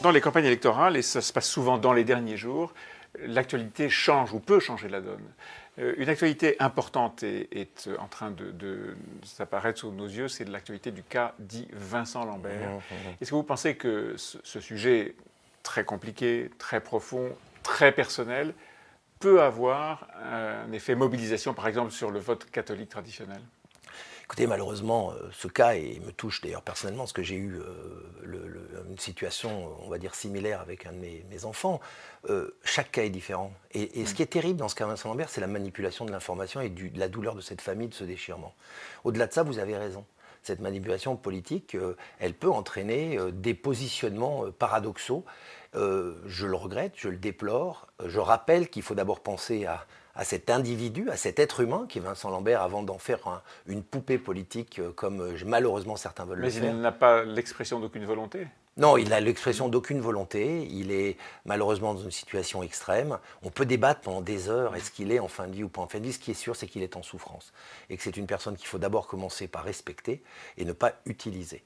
Dans les campagnes électorales, et ça se passe souvent dans les derniers jours, l'actualité change ou peut changer la donne. Une actualité importante est en train de s'apparaître sous nos yeux, c'est l'actualité du cas dit Vincent Lambert. Est-ce que vous pensez que ce sujet très compliqué, très profond, très personnel, peut avoir un effet mobilisation, par exemple, sur le vote catholique traditionnel? Écoutez, malheureusement, ce cas, et me touche d'ailleurs personnellement, parce que j'ai eu une situation, on va dire, similaire avec un de mes enfants. Chaque cas est différent. Et ce qui est terrible dans ce cas Vincent Lambert, c'est la manipulation de l'information et de la douleur de cette famille, de ce déchirement. Au-delà de ça, vous avez raison. Cette manipulation politique, elle peut entraîner des positionnements paradoxaux. Je le regrette, je le déplore. Je rappelle qu'il faut d'abord penser à cet individu, à cet être humain qui est Vincent Lambert, avant d'en faire une poupée politique comme malheureusement certains veulent le faire. Mais il n'a pas l'expression d'aucune volonté. Non, il n'a l'expression d'aucune volonté. Il est malheureusement dans une situation extrême. On peut débattre pendant des heures, est-ce qu'il est en fin de vie ou pas en fin de vie. Ce qui est sûr, c'est qu'il est en souffrance. Et que c'est une personne qu'il faut d'abord commencer par respecter et ne pas utiliser.